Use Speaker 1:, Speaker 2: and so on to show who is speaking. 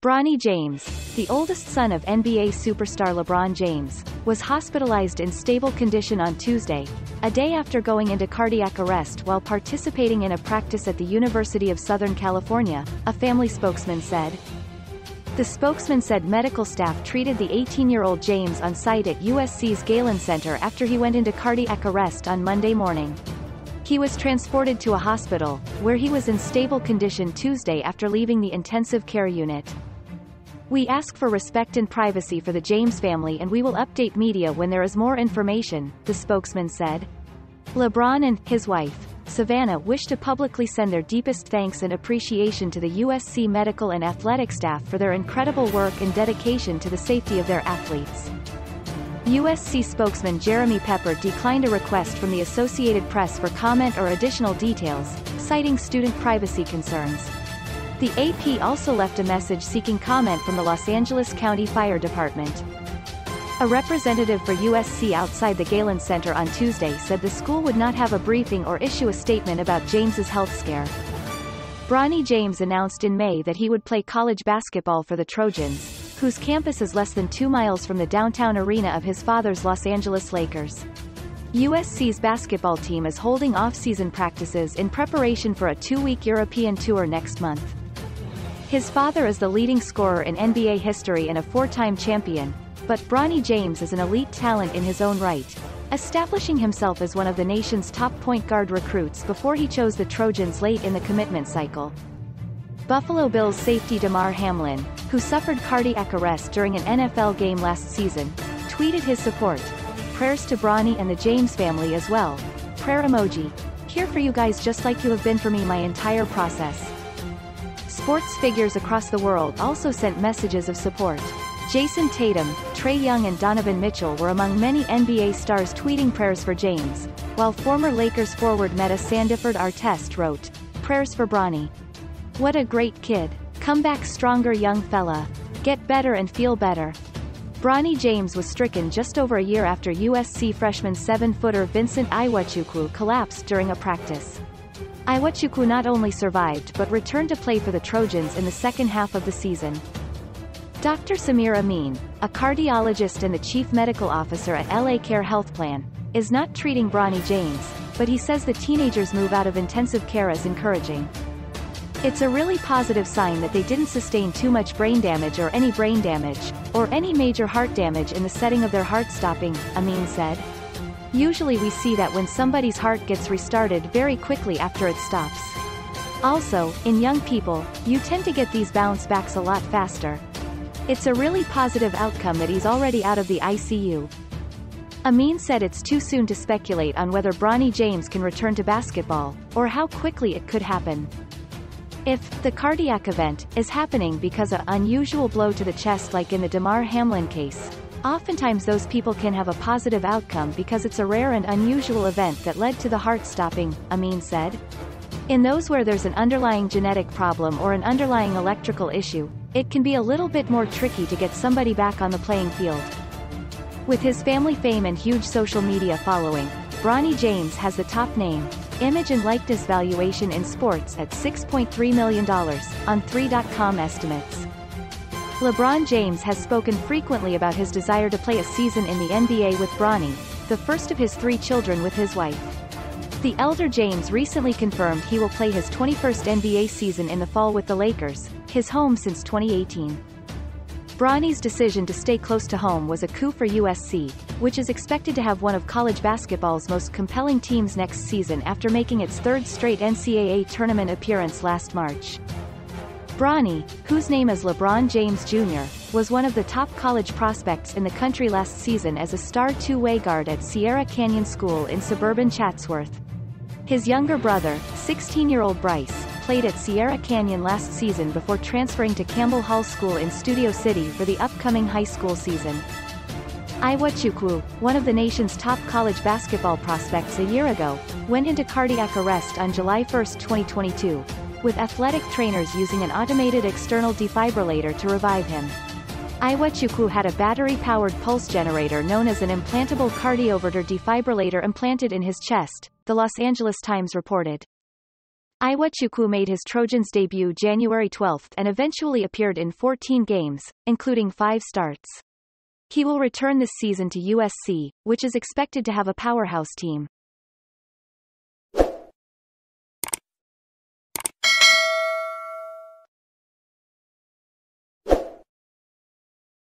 Speaker 1: Bronny James, the oldest son of NBA superstar LeBron James, was hospitalized in stable condition on Tuesday, a day after going into cardiac arrest while participating in a practice at the University of Southern California, a family spokesman said. The spokesman said medical staff treated the 18-year-old James on site at USC's Galen Center after he went into cardiac arrest on Monday morning. He was transported to a hospital, where he was in stable condition Tuesday after leaving the intensive care unit. "We ask for respect and privacy for the James family and we will update media when there is more information," the spokesman said. LeBron and his wife, Savannah, wish to publicly send their deepest thanks and appreciation to the USC medical and athletic staff for their incredible work and dedication to the safety of their athletes. USC spokesman Jeremy Pepper declined a request from the Associated Press for comment or additional details, citing student privacy concerns. The AP also left a message seeking comment from the Los Angeles County Fire Department. A representative for USC outside the Galen Center on Tuesday said the school would not have a briefing or issue a statement about James's health scare. Bronny James announced in May that he would play college basketball for the Trojans, whose campus is less than 2 miles from the downtown arena of his father's Los Angeles Lakers. USC's basketball team is holding off-season practices in preparation for a 2-week European tour next month. His father is the leading scorer in NBA history and a 4-time champion, but Bronny James is an elite talent in his own right, establishing himself as one of the nation's top point guard recruits before he chose the Trojans late in the commitment cycle. Buffalo Bills safety Damar Hamlin, who suffered cardiac arrest during an NFL game last season, tweeted his support. "Prayers to Bronny and the James family as well. Prayer emoji. Here for you guys just like you have been for me my entire process." Sports figures across the world also sent messages of support. Jason Tatum, Trae Young and Donovan Mitchell were among many NBA stars tweeting prayers for James, while former Lakers forward Meta Sandiford Artest wrote, "Prayers for Bronny. What a great kid. Come back stronger young fella. Get better and feel better." Bronny James was stricken just over a year after USC freshman 7-footer Vincent Iwuchukwu collapsed during a practice. Iwuchukwu not only survived but returned to play for the Trojans in the second half of the season. Dr. Samir Amin, a cardiologist and the chief medical officer at LA Care Health Plan, is not treating Bronny James, but he says the teenager's move out of intensive care is encouraging. "It's a really positive sign that they didn't sustain too much brain damage or any major heart damage in the setting of their heart stopping," Amin said. "Usually we see that when somebody's heart gets restarted very quickly after it stops. Also, in young people, you tend to get these bounce backs a lot faster. It's a really positive outcome that he's already out of the ICU." Amin said it's too soon to speculate on whether Bronny James can return to basketball, or how quickly it could happen. If the cardiac event is happening because of an unusual blow to the chest like in the Damar Hamlin case, oftentimes those people can have a positive outcome because it's a rare and unusual event that led to the heart stopping, Amin said. In those where there's an underlying genetic problem or an underlying electrical issue, it can be a little bit more tricky to get somebody back on the playing field. With his family fame and huge social media following, Bronny James has the top name, image and likeness valuation in sports at $6.3 million, on 3.com estimates. LeBron James has spoken frequently about his desire to play a season in the NBA with Bronny, the first of his 3 children with his wife. The elder James recently confirmed he will play his 21st NBA season in the fall with the Lakers, his home since 2018. Bronny's decision to stay close to home was a coup for USC, which is expected to have one of college basketball's most compelling teams next season after making its 3rd straight NCAA tournament appearance last March. Bronny, whose name is LeBron James Jr., was one of the top college prospects in the country last season as a star two-way guard at Sierra Canyon School in suburban Chatsworth. His younger brother, 16-year-old Bryce, played at Sierra Canyon last season before transferring to Campbell Hall School in Studio City for the upcoming high school season. Iwuchukwu, one of the nation's top college basketball prospects a year ago, went into cardiac arrest on July 1, 2022, with athletic trainers using an automated external defibrillator to revive him. Iwuchukwu had a battery-powered pulse generator known as an implantable cardioverter defibrillator implanted in his chest, the Los Angeles Times reported. Iwechukwu made his Trojans debut January 12 and eventually appeared in 14 games, including 5 starts. He will return this season to USC, which is expected to have a powerhouse team.